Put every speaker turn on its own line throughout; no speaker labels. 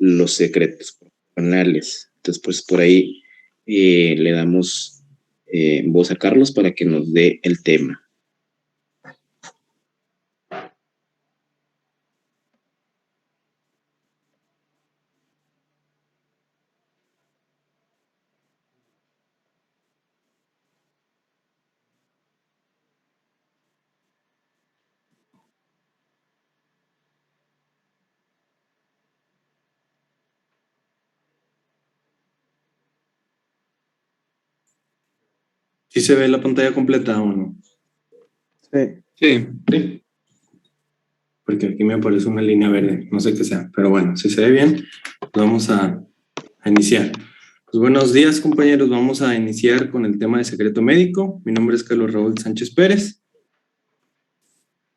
los secretos profesionales. Entonces, pues por ahí le damos voz a Carlos para que nos dé el tema.
¿Sí se ve la pantalla completa o no?
Sí.
Sí. Porque aquí me aparece una línea verde, no sé qué sea, pero bueno, si se ve bien, vamos a iniciar. Pues buenos días, compañeros, vamos a iniciar con el tema de secreto médico. Mi nombre es Carlos Raúl Sánchez Pérez.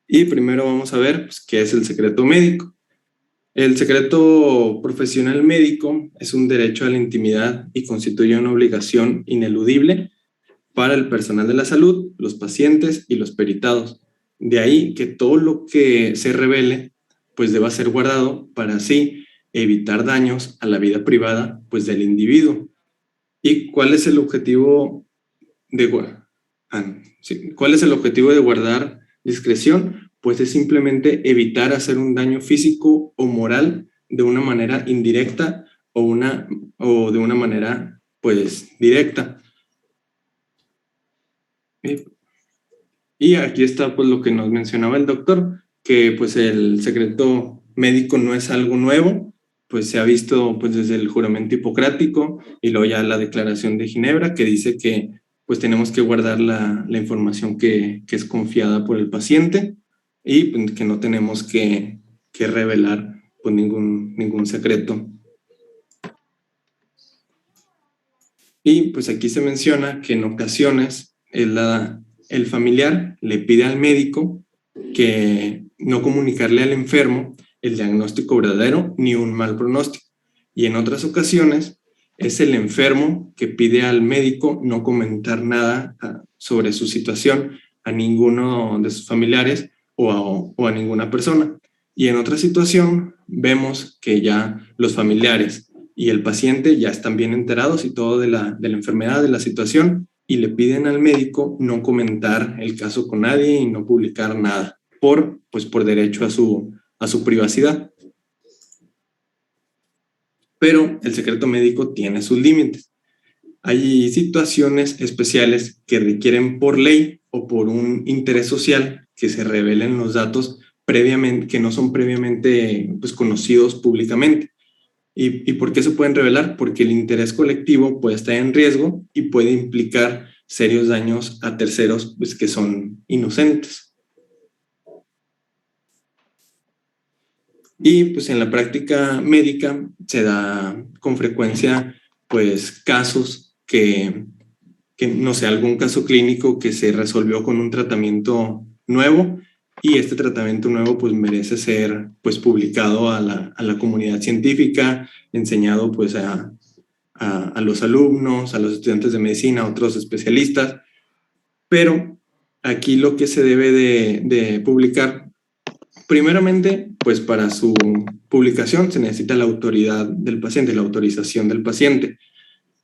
Y primero vamos a ver pues, qué es el secreto médico. El secreto profesional médico es un derecho a la intimidad y constituye una obligación ineludible para el personal de la salud, los pacientes y los peritados. De ahí que todo lo que se revele pues deba ser guardado para así evitar daños a la vida privada pues del individuo. ¿Y cuál es el objetivo ¿Cuál es el objetivo de guardar discreción? Pues es simplemente evitar hacer un daño físico o moral de una manera indirecta o de una manera pues directa. Y aquí está pues lo que nos mencionaba el doctor, que pues el secreto médico no es algo nuevo, pues se ha visto pues desde el juramento hipocrático y luego ya la declaración de Ginebra que dice que pues tenemos que guardar la información que es confiada por el paciente y pues, que no tenemos que revelar pues ningún secreto. Y pues aquí se menciona que en ocasiones el familiar le pide al médico que no comunicarle al enfermo el diagnóstico verdadero ni un mal pronóstico. Y en otras ocasiones es el enfermo que pide al médico no comentar nada sobre su situación a ninguno de sus familiares o a ninguna persona. Y en otra situación vemos que ya los familiares y el paciente ya están bien enterados y todo de la enfermedad, de la situación, y le piden al médico no comentar el caso con nadie y no publicar nada, por derecho a su privacidad. Pero el secreto médico tiene sus límites. Hay situaciones especiales que requieren por ley o por un interés social que se revelen los datos previamente, que no son previamente pues, conocidos públicamente. ¿Y por qué se pueden revelar? Porque el interés colectivo puede estar en riesgo y puede implicar serios daños a terceros pues, que son inocentes. Y pues en la práctica médica se da con frecuencia pues casos que no sé, algún caso clínico que se resolvió con un tratamiento nuevo y este tratamiento nuevo pues merece ser pues publicado a la comunidad científica, enseñado pues a los alumnos, a los estudiantes de medicina, a otros especialistas, pero aquí lo que se debe de publicar, primeramente, pues para su publicación se necesita la autoridad del paciente, la autorización del paciente,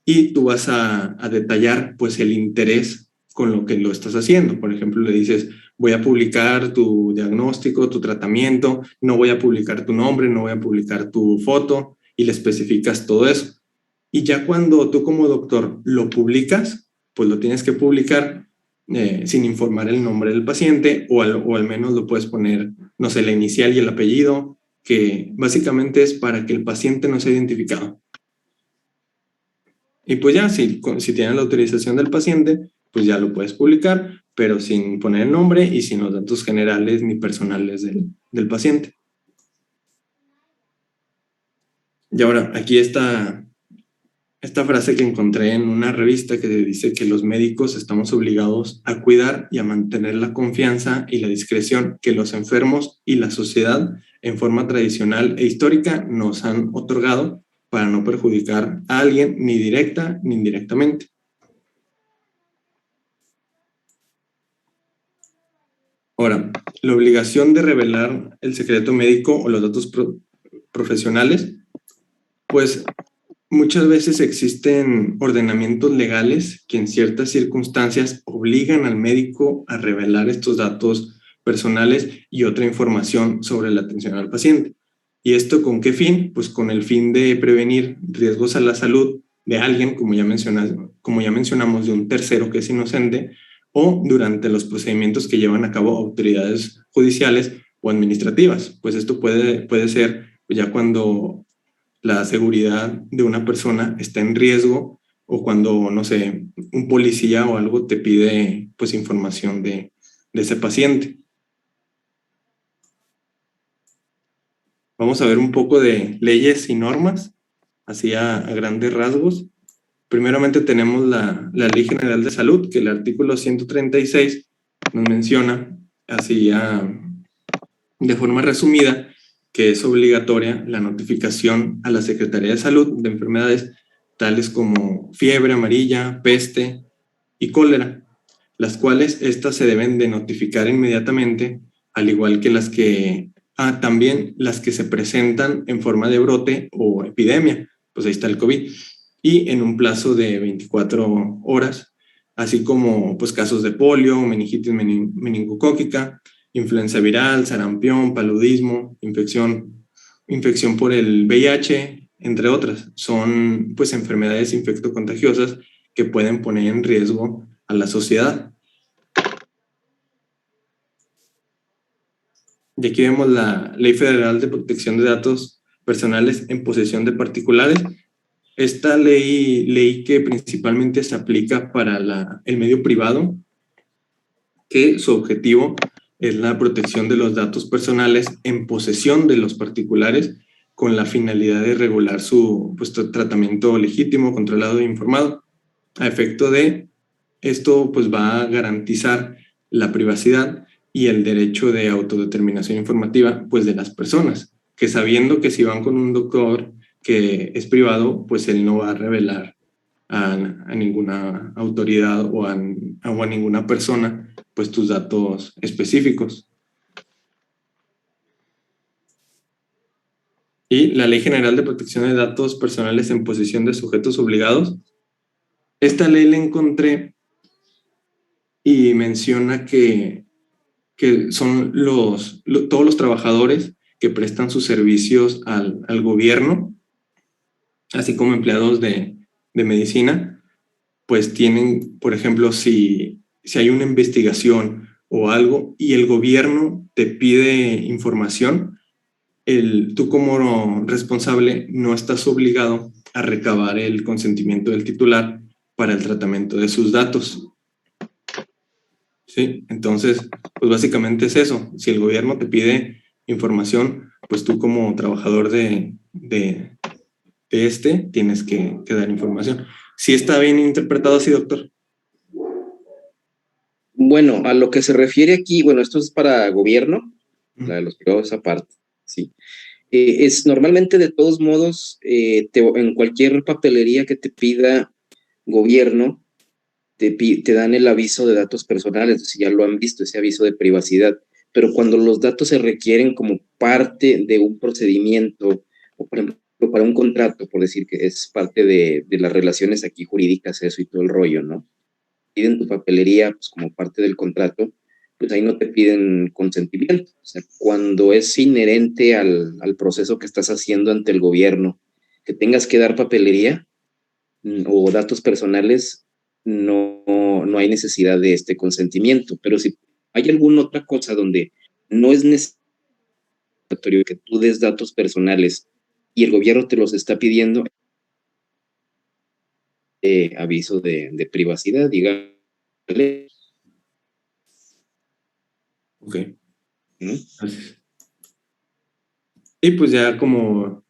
y tú vas a detallar pues el interés con lo que lo estás haciendo. Por ejemplo, le dices, voy a publicar tu diagnóstico, tu tratamiento, no voy a publicar tu nombre, no voy a publicar tu foto, y le especificas todo eso. Y ya cuando tú como doctor lo publicas, pues lo tienes que publicar sin informar el nombre del paciente o al menos lo puedes poner, no sé, la inicial y el apellido, que básicamente es para que el paciente no sea identificado. Y pues ya, si tienes la autorización del paciente, pues ya lo puedes publicar, pero sin poner el nombre y sin los datos generales ni personales del paciente. Y ahora, aquí está esta frase que encontré en una revista que dice que los médicos estamos obligados a cuidar y a mantener la confianza y la discreción que los enfermos y la sociedad en forma tradicional e histórica nos han otorgado para no perjudicar a alguien ni directa ni indirectamente. Ahora, la obligación de revelar el secreto médico o los datos profesionales Pues muchas veces existen ordenamientos legales que en ciertas circunstancias obligan al médico a revelar estos datos personales y otra información sobre la atención al paciente. ¿Y esto con qué fin? Pues con el fin de prevenir riesgos a la salud de alguien, como ya mencionamos, de un tercero que es inocente, o durante los procedimientos que llevan a cabo autoridades judiciales o administrativas. Pues esto puede ser ya cuando la seguridad de una persona está en riesgo o cuando, no sé, un policía o algo te pide pues información de ese paciente. Vamos a ver un poco de leyes y normas, así a grandes rasgos. Primeramente tenemos la Ley General de Salud, que el artículo 136 nos menciona, así de forma resumida, que es obligatoria la notificación a la Secretaría de Salud de enfermedades tales como fiebre amarilla, peste y cólera, las cuales estas se deben de notificar inmediatamente, al igual que también las que se presentan en forma de brote o epidemia, pues ahí está el COVID, y en un plazo de 24 horas, así como pues casos de polio, meningitis meningocócica, influenza viral, sarampión, paludismo, infección por el VIH, entre otras. Son pues enfermedades infectocontagiosas que pueden poner en riesgo a la sociedad. Y aquí vemos la Ley Federal de Protección de Datos Personales en posesión de particulares. Esta ley que principalmente se aplica para el medio privado, que su objetivo es la protección de los datos personales en posesión de los particulares con la finalidad de regular su tratamiento legítimo, controlado e informado. A efecto de esto, pues va a garantizar la privacidad y el derecho de autodeterminación informativa pues de las personas, que sabiendo que si van con un doctor que es privado, pues él no va a revelar a ninguna autoridad o a ninguna persona pues tus datos específicos. Y la Ley General de Protección de Datos Personales en posesión de sujetos obligados. Esta ley la encontré y menciona que son todos los trabajadores que prestan sus servicios al gobierno, así como empleados de medicina, pues tienen, por ejemplo, si hay una investigación o algo y el gobierno te pide información, tú como responsable no estás obligado a recabar el consentimiento del titular para el tratamiento de sus datos. ¿Sí? Entonces, pues básicamente es eso. Si el gobierno te pide información, pues tú como trabajador de tienes que dar información. ¿Sí está bien interpretado así, doctor?
Bueno, a lo que se refiere aquí, bueno, esto es para gobierno, la de los privados aparte, sí. Es normalmente, de todos modos, en cualquier papelería que te pida gobierno, te dan el aviso de datos personales, si ya lo han visto, ese aviso de privacidad. Pero cuando los datos se requieren como parte de un procedimiento, o por ejemplo, para un contrato, por decir que es parte de las relaciones aquí jurídicas, eso y todo el rollo, ¿no? Piden tu papelería pues, como parte del contrato, pues ahí no te piden consentimiento. O sea, cuando es inherente al proceso que estás haciendo ante el gobierno, que tengas que dar papelería o datos personales, no hay necesidad de este consentimiento. Pero si hay alguna otra cosa donde no es necesario que tú des datos personales y el gobierno te los está pidiendo, aviso de privacidad, digamos.
Ok. ¿No? Y pues ya como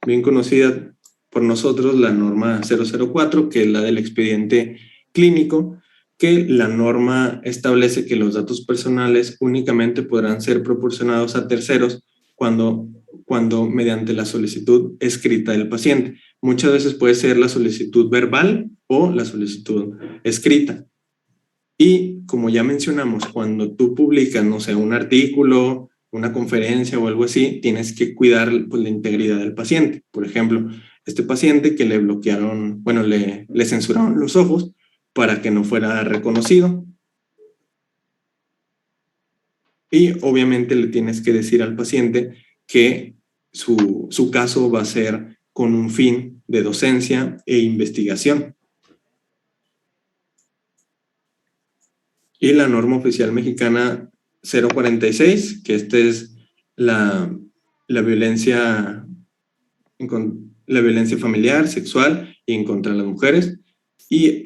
bien conocida por nosotros, la norma 004, que es la del expediente clínico, que la norma establece que los datos personales únicamente podrán ser proporcionados a terceros cuando mediante la solicitud escrita del paciente. Muchas veces puede ser la solicitud verbal o la solicitud escrita. Y como ya mencionamos, cuando tú publicas, no sé, un artículo, una conferencia o algo así, tienes que cuidar pues, la integridad del paciente. Por ejemplo, este paciente que le bloquearon, bueno, le censuraron los ojos para que no fuera reconocido. Y obviamente le tienes que decir al paciente que su caso va a ser con un fin de docencia e investigación. Y la norma oficial mexicana 046, que esta es la violencia familiar, sexual y en contra de las mujeres. Y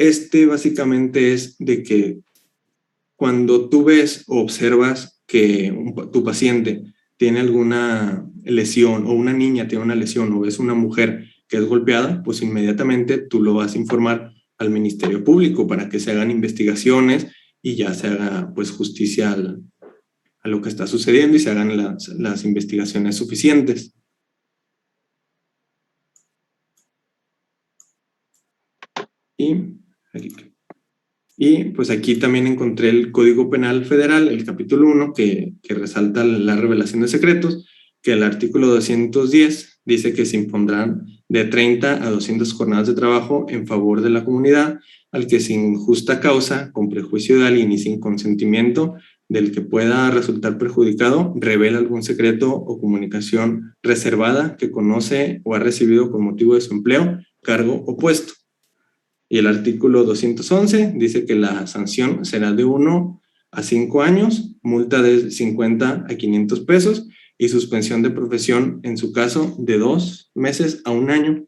básicamente es de que cuando tú ves o observas que tu paciente tiene alguna lesión o una niña tiene una lesión o ves una mujer que es golpeada, pues inmediatamente tú lo vas a informar al Ministerio Público para que se hagan investigaciones y ya se haga pues justicia a lo que está sucediendo y se hagan las investigaciones suficientes. Y pues aquí también encontré el Código Penal Federal, el capítulo 1, que resalta la revelación de secretos, que el artículo 210 dice que se impondrán de 30 a 200 jornadas de trabajo en favor de la comunidad al que sin justa causa, con prejuicio de alguien y sin consentimiento del que pueda resultar perjudicado, revela algún secreto o comunicación reservada que conoce o ha recibido con motivo de su empleo, cargo o puesto. Y el artículo 211 dice que la sanción será de 1 a 5 años, multa de 50 a 500 pesos y suspensión de profesión, en su caso, de 2 meses a 1 año.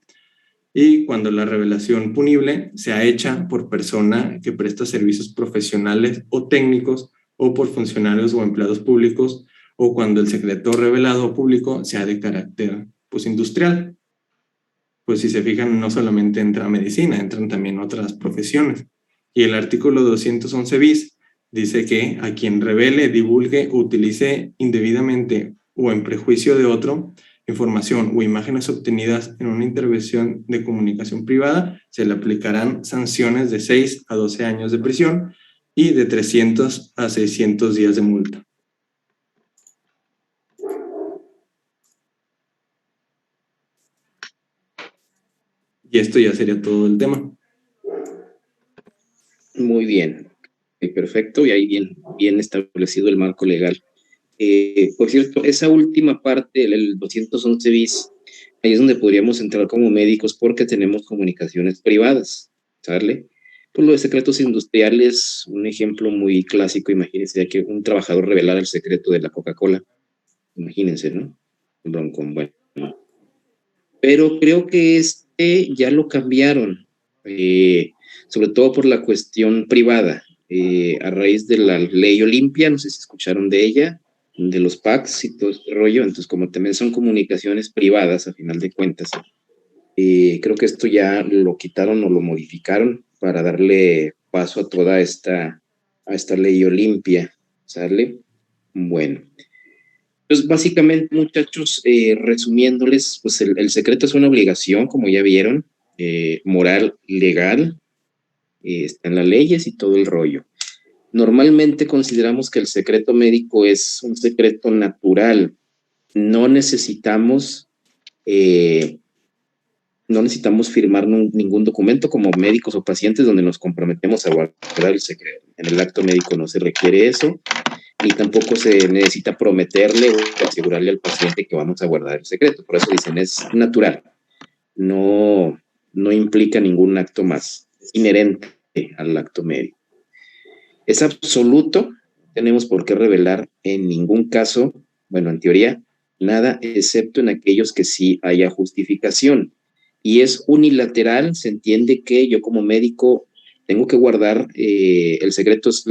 Y cuando la revelación punible sea hecha por persona que presta servicios profesionales o técnicos o por funcionarios o empleados públicos, o cuando el secreto revelado público sea de carácter pues, industrial. Pues si se fijan, no solamente entra medicina, entran también otras profesiones. Y el artículo 211 bis dice que a quien revele, divulgue o utilice indebidamente o en prejuicio de otro información o imágenes obtenidas en una intervención de comunicación privada, se le aplicarán sanciones de 6 a 12 años de prisión y de 300 a 600 días de multa. Y esto ya sería todo el tema.
Muy bien, perfecto, y ahí bien establecido el marco legal. Por cierto, esa última parte, el 211 bis, ahí es donde podríamos entrar como médicos porque tenemos comunicaciones privadas, ¿sale? Pues lo de secretos industriales, un ejemplo muy clásico, imagínense que un trabajador revelara el secreto de la Coca-Cola, imagínense, ¿no? Bueno. Pero creo que ya lo cambiaron, sobre todo por la cuestión privada, a raíz de la ley Olimpia, no sé si escucharon de ella, de los PACs y todo este rollo, entonces como también son comunicaciones privadas a final de cuentas, creo que esto ya lo quitaron o lo modificaron para darle paso a toda esta ley Olimpia, ¿sale? Bueno. Entonces, básicamente, muchachos, resumiéndoles, pues el secreto es una obligación, como ya vieron, moral, legal, está en las leyes y todo el rollo. Normalmente consideramos que el secreto médico es un secreto natural. No necesitamos firmar ningún documento como médicos o pacientes donde nos comprometemos a guardar el secreto. En el acto médico no se requiere eso, ni tampoco se necesita prometerle o asegurarle al paciente que vamos a guardar el secreto. Por eso dicen, es natural. No implica ningún acto más. Es inherente al acto médico. Es absoluto. No tenemos por qué revelar en ningún caso, bueno, en teoría, nada, excepto en aquellos que sí haya justificación. Y es unilateral. Se entiende que yo como médico tengo que guardar, el secreto es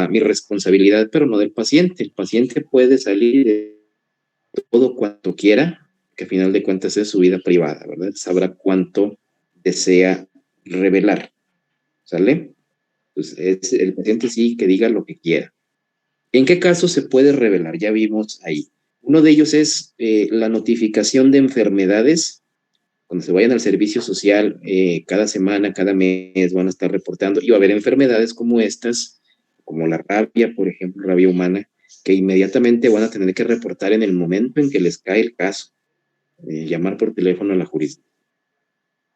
mi responsabilidad, pero no del paciente. El paciente puede salir de todo cuanto quiera, que a final de cuentas es su vida privada, ¿verdad? Sabrá cuánto desea revelar, ¿sale? Pues el paciente sí que diga lo que quiera. ¿En qué caso se puede revelar? Ya vimos ahí. Uno de ellos es la notificación de enfermedades. Cuando se vayan al servicio social, cada semana, cada mes van a estar reportando y va a haber enfermedades como estas, como la rabia, por ejemplo, rabia humana, que inmediatamente van a tener que reportar en el momento en que les cae el caso, llamar por teléfono a la jurisdicción.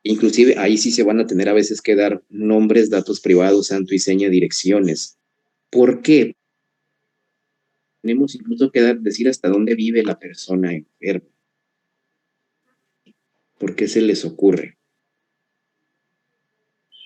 Inclusive ahí sí se van a tener a veces que dar nombres, datos privados, santo y seña, direcciones. ¿Por qué? Tenemos incluso que decir hasta dónde vive la persona enferma. ¿Por qué se les ocurre?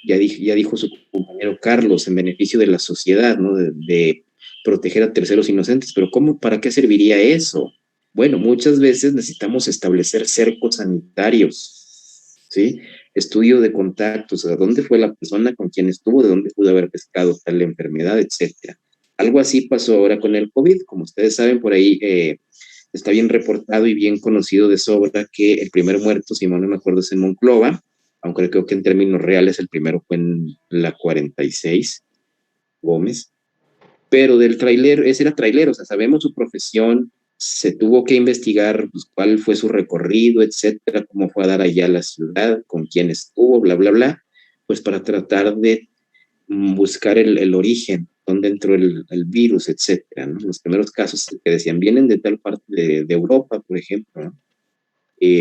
Ya dijo su compañero Carlos, en beneficio de la sociedad, ¿no? De proteger a terceros inocentes, pero ¿cómo, para qué serviría eso? Bueno, muchas veces necesitamos establecer cercos sanitarios, ¿sí? Estudio de contactos, o sea, dónde fue la persona con quien estuvo, de dónde pudo haber pescado tal enfermedad, etcétera. Algo así pasó ahora con el COVID, como ustedes saben, por ahí está bien reportado y bien conocido de sobra que el primer muerto, si mal no me acuerdo, es en Monclova, aunque creo que en términos reales el primero fue en la 46, Gómez, pero del trailer, ese era trailer, o sea, sabemos su profesión, se tuvo que investigar pues, cuál fue su recorrido, etcétera, cómo fue a dar allá a la ciudad, con quién estuvo, bla, bla, bla, pues para tratar de buscar el origen, dónde entró el virus, etcétera, ¿no? Los primeros casos que decían vienen de tal parte de Europa, por ejemplo, ¿no?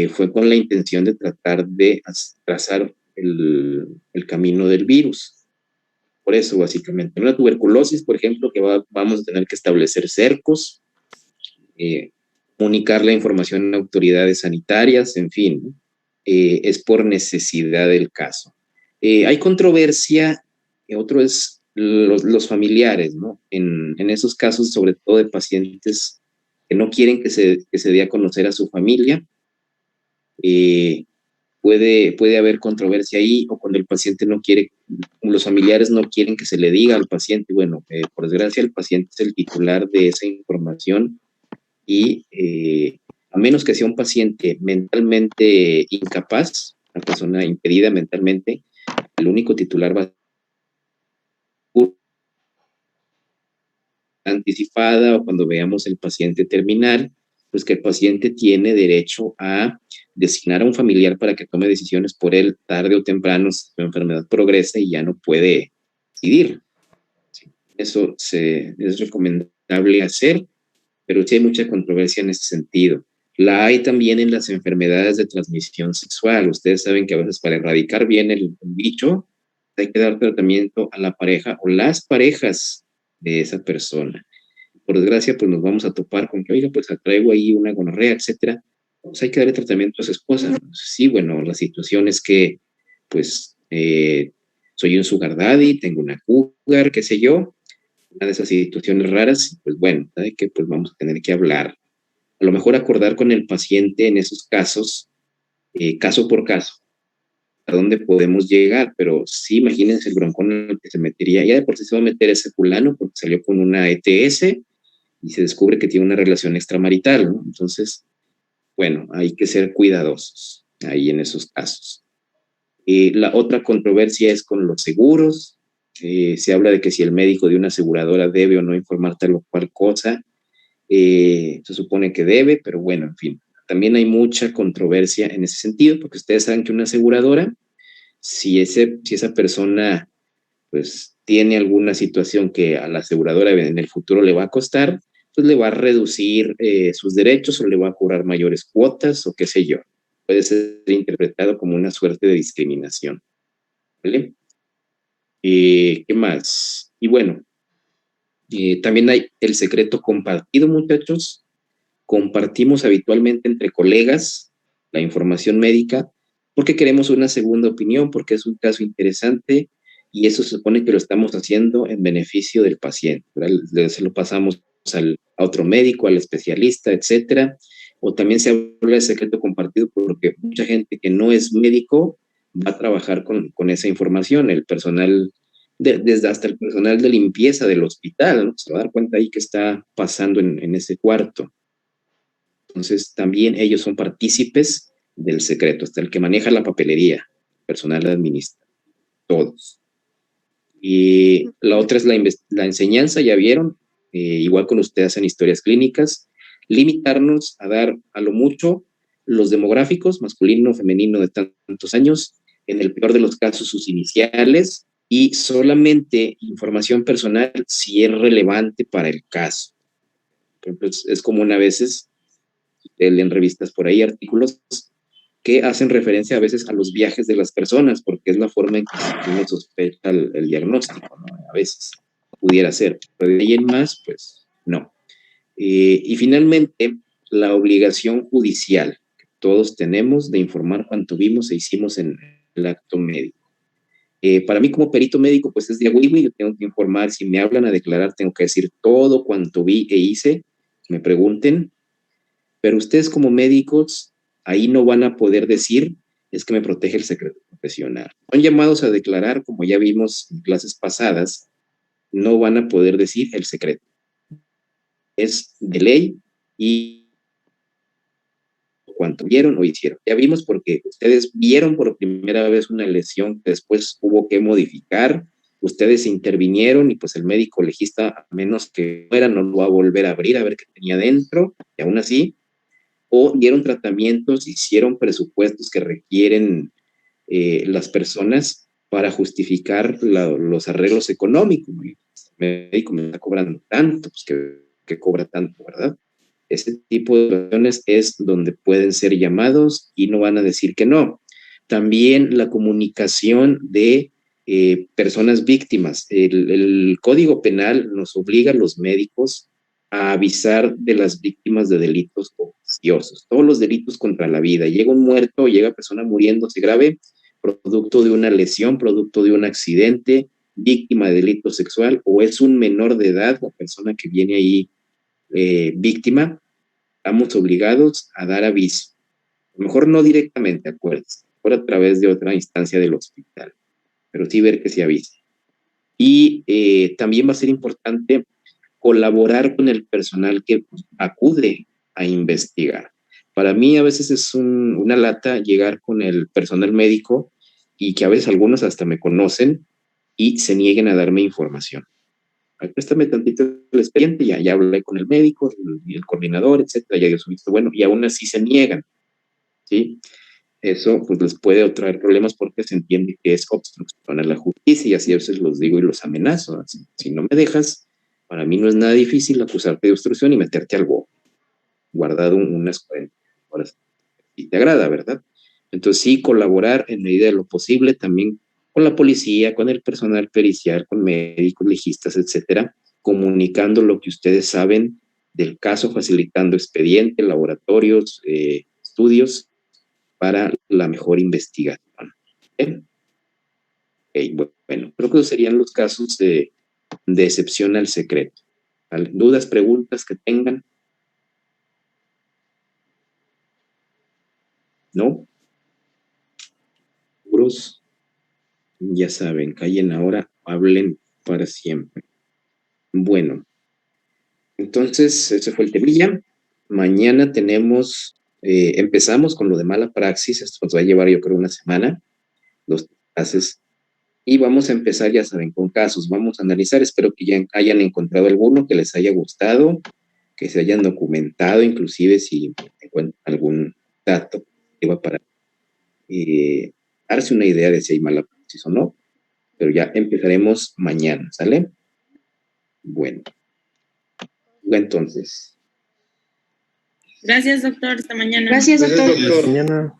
Fue con la intención de tratar de trazar el camino del virus. Por eso, básicamente, una tuberculosis, por ejemplo, que vamos a tener que establecer cercos, comunicar la información a autoridades sanitarias, en fin, ¿no? Es por necesidad del caso. Hay controversia, otro es los familiares, ¿no? En esos casos, sobre todo de pacientes que no quieren que se dé a conocer a su familia, puede haber controversia ahí, o cuando el paciente no quiere, los familiares no quieren que se le diga al paciente, bueno, por desgracia el paciente es el titular de esa información y a menos que sea un paciente mentalmente incapaz, una persona impedida mentalmente, el único titular va a ser anticipada, o cuando veamos el paciente terminal, pues que el paciente tiene derecho a designar a un familiar para que tome decisiones por él tarde o temprano si su enfermedad progresa y ya no puede decidir. ¿Sí? Eso es recomendable hacer, pero sí hay mucha controversia en ese sentido. La hay también en las enfermedades de transmisión sexual. Ustedes saben que a veces para erradicar bien el bicho hay que dar tratamiento a la pareja o las parejas de esa persona. Por desgracia, pues nos vamos a topar con que, oiga, pues traigo ahí una gonorrea, etcétera. Pues hay que darle tratamiento a su esposa. Sí, bueno, la situación es que, pues, soy un sugar daddy, tengo una cougar, qué sé yo, una de esas situaciones raras, pues bueno, ¿sabe qué? Pues vamos a tener que hablar. A lo mejor acordar con el paciente en esos casos, caso por caso, a dónde podemos llegar, pero sí, imagínense el broncón en el que se metería. Ya de por sí se va a meter ese fulano porque salió con una ETS y se descubre que tiene una relación extramarital, ¿no? Entonces, bueno, hay que ser cuidadosos ahí en esos casos. La otra controversia es con los seguros. Se habla de que si el médico de una aseguradora debe o no informar tal o cual cosa. Se supone que debe, pero bueno, en fin. También hay mucha controversia en ese sentido, porque ustedes saben que una aseguradora, si esa persona pues tiene alguna situación que a la aseguradora en el futuro le va a costar, pues le va a reducir sus derechos o le va a cobrar mayores cuotas o qué sé yo. Puede ser interpretado como una suerte de discriminación. ¿Vale? ¿Qué más? Y bueno, también hay el secreto compartido, muchachos. Compartimos habitualmente entre colegas la información médica porque queremos una segunda opinión, porque es un caso interesante y eso se supone que lo estamos haciendo en beneficio del paciente. Se lo pasamos a otro médico, al especialista, etcétera. O también se habla de secreto compartido porque mucha gente que no es médico va a trabajar con esa información. El personal, desde hasta el personal de limpieza del hospital, ¿no? Se va a dar cuenta ahí que está pasando en ese cuarto. Entonces, también ellos son partícipes del secreto, hasta el que maneja la papelería, personal administra, todos. Y la otra es la enseñanza, ya vieron, igual con ustedes en historias clínicas, limitarnos a dar a lo mucho los demográficos, masculino, femenino de tantos años, en el peor de los casos sus iniciales y solamente información personal si es relevante para el caso. Por ejemplo, es común a veces leen revistas por ahí, artículos, que hacen referencia a veces a los viajes de las personas, porque es la forma en que uno sospecha el diagnóstico, ¿no? A veces pudiera ser, pero de ahí en más, pues no. Y finalmente, la obligación judicial que todos tenemos de informar cuánto vimos e hicimos en el acto médico. Para mí como perito médico, pues es de agüiwi, yo tengo que informar, si me hablan a declarar, tengo que decir todo cuanto vi e hice, me pregunten, pero ustedes como médicos, ahí no van a poder decir, es que me protege el secreto profesional. Son llamados a declarar, como ya vimos en clases pasadas, no van a poder decir el secreto. Es de ley y cuánto vieron o hicieron. Ya vimos porque ustedes vieron por primera vez una lesión que después hubo que modificar, ustedes intervinieron y pues el médico legista, a menos que fuera, no lo va a volver a abrir a ver qué tenía dentro, y aún así, o dieron tratamientos, hicieron presupuestos que requieren las personas para justificar los arreglos económicos. El médico me está cobrando tanto, pues que cobra tanto, ¿verdad? Ese tipo de situaciones es donde pueden ser llamados y no van a decir que no. También la comunicación de personas víctimas. El Código Penal nos obliga a los médicos a avisar de las víctimas de delitos oficiosos, todos los delitos contra la vida. Llega un muerto, llega persona muriéndose grave, producto de una lesión, producto de un accidente, víctima de delito sexual, o es un menor de edad, la persona que viene ahí víctima, estamos obligados a dar aviso. A lo mejor no directamente, acuérdense, por a través de otra instancia del hospital, pero sí ver que se avise. Y también va a ser importante colaborar con el personal que acude a investigar. Para mí a veces es una lata llegar con el personal médico y que a veces algunos hasta me conocen y se nieguen a darme información. Préstame tantito el expediente, ya hablé con el médico, el coordinador, etcétera, ya dio su visto bueno, y aún así se niegan, ¿sí? Eso pues les puede traer problemas porque se entiende que es obstrucción a la justicia y así a veces los digo y los amenazo. Así, si no me dejas, para mí no es nada difícil acusarte de obstrucción y meterte al bobo, guardado unas 40 horas. Y te agrada, ¿verdad? Entonces sí, colaborar en medida de lo posible también con la policía, con el personal pericial, con médicos, legistas, etcétera, comunicando lo que ustedes saben del caso, facilitando expediente, laboratorios, estudios para la mejor investigación. ¿Bien? Okay, bueno, creo que esos serían los casos de excepción al secreto. ¿Vale? ¿Dudas, preguntas que tengan? ¿No? ¿Seguros? Ya saben, callen ahora, hablen para siempre. Bueno, entonces ese fue el temilla. Mañana tenemos, empezamos con lo de mala praxis, esto nos va a llevar yo creo una semana, 2 clases, y vamos a empezar, ya saben, con casos, vamos a analizar, espero que ya hayan encontrado alguno que les haya gustado, que se hayan documentado, inclusive si encuentran algún dato que va para darse una idea de si hay mala praxis o no, pero ya empezaremos mañana, ¿sale? Bueno, entonces.
Gracias, doctor. Hasta mañana.
Gracias, doctor.
Hasta mañana.